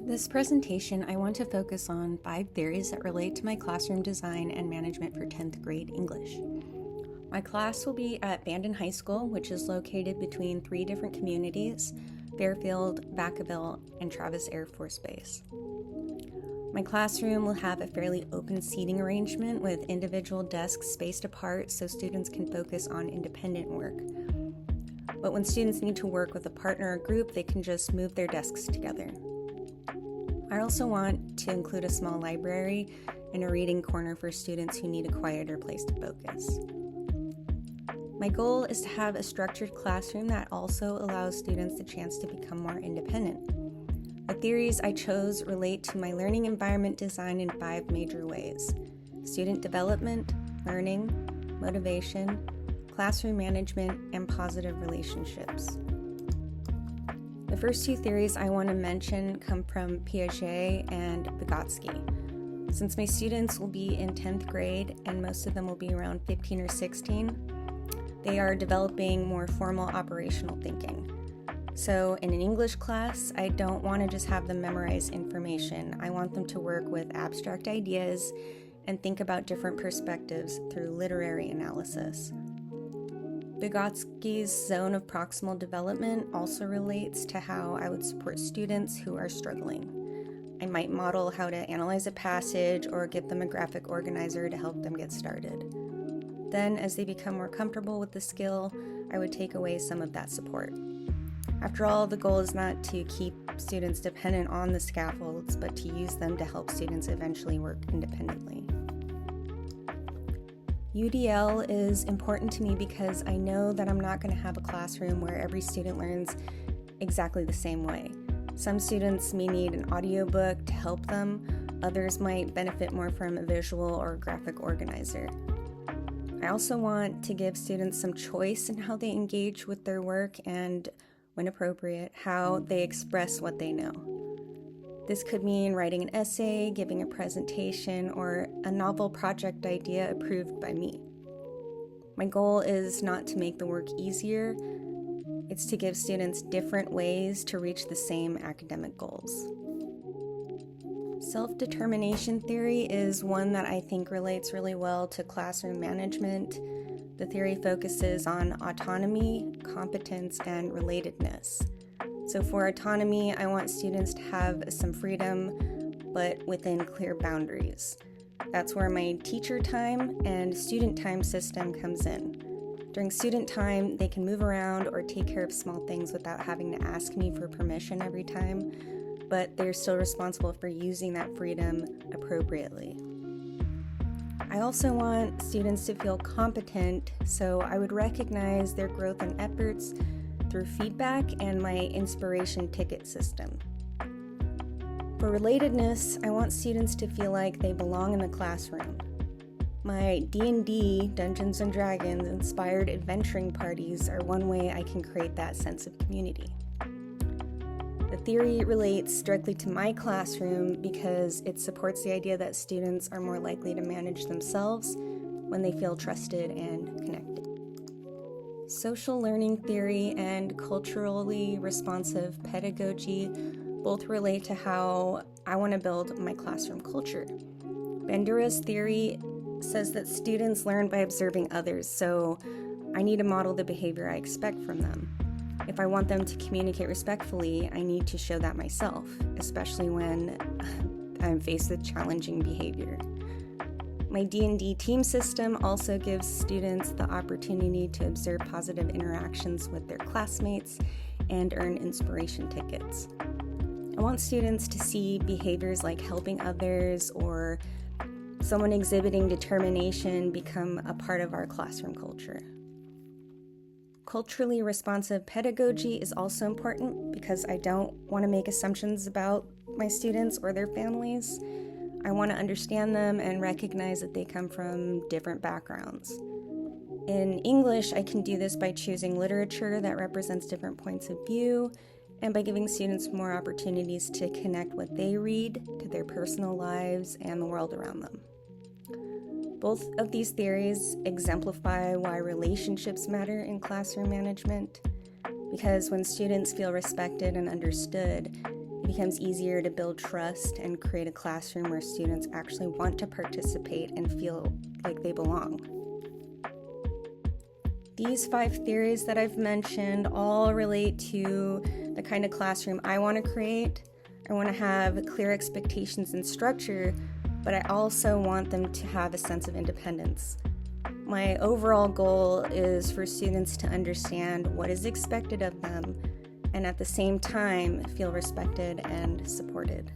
This presentation, I want to focus on 5 theories that relate to my classroom design and management for 10th grade English. My class will be at Bandon High School, which is located between 3 different communities, Fairfield, Vacaville, and Travis Air Force Base. My classroom will have a fairly open seating arrangement with individual desks spaced apart so students can focus on independent work. But when students need to work with a partner or group, they can just move their desks together. I also want to include a small library and a reading corner for students who need a quieter place to focus. My goal is to have a structured classroom that also allows students the chance to become more independent. The theories I chose relate to my learning environment design in 5 major ways: student development, learning, motivation, classroom management, and positive relationships. The first 2 theories I want to mention come from Piaget and Vygotsky. Since my students will be in 10th grade and most of them will be around 15 or 16, they are developing more formal operational thinking. So in an English class, I don't want to just have them memorize information. I want them to work with abstract ideas and think about different perspectives through literary analysis. Vygotsky's zone of proximal development also relates to how I would support students who are struggling. I might model how to analyze a passage or give them a graphic organizer to help them get started. Then, as they become more comfortable with the skill, I would take away some of that support. After all, the goal is not to keep students dependent on the scaffolds, but to use them to help students eventually work independently. UDL is important to me because I know that I'm not going to have a classroom where every student learns exactly the same way. Some students may need an audiobook to help them, others might benefit more from a visual or graphic organizer. I also want to give students some choice in how they engage with their work and, when appropriate, how they express what they know. This could mean writing an essay, giving a presentation, or a novel project idea approved by me. My goal is not to make the work easier, it's to give students different ways to reach the same academic goals. Self-determination theory is one that I think relates really well to classroom management. The theory focuses on autonomy, competence, and relatedness. So for autonomy, I want students to have some freedom, but within clear boundaries. That's where my teacher time and student time system comes in. During student time, they can move around or take care of small things without having to ask me for permission every time, but they're still responsible for using that freedom appropriately. I also want students to feel competent, so I would recognize their growth and efforts through feedback and my inspiration ticket system. For relatedness, I want students to feel like they belong in the classroom. My D&D, Dungeons & Dragons, inspired adventuring parties are one way I can create that sense of community. The theory relates directly to my classroom because it supports the idea that students are more likely to manage themselves when they feel trusted and connected. Social learning theory and culturally responsive pedagogy both relate to how I want to build my classroom culture. Bandura's theory says that students learn by observing others, so I need to model the behavior I expect from them. If I want them to communicate respectfully, I need to show that myself, especially when I'm faced with challenging behavior. My D&D team system also gives students the opportunity to observe positive interactions with their classmates and earn inspiration tickets. I want students to see behaviors like helping others or someone exhibiting determination become a part of our classroom culture. Culturally responsive pedagogy is also important because I don't want to make assumptions about my students or their families. I want to understand them and recognize that they come from different backgrounds. In English, I can do this by choosing literature that represents different points of view and by giving students more opportunities to connect what they read to their personal lives and the world around them. Both of these theories exemplify why relationships matter in classroom management, because when students feel respected and understood, it becomes easier to build trust and create a classroom where students actually want to participate and feel like they belong. These 5 theories that I've mentioned all relate to the kind of classroom I want to create. I want to have clear expectations and structure, but I also want them to have a sense of independence. My overall goal is for students to understand what is expected of them and at the same time feel respected and supported.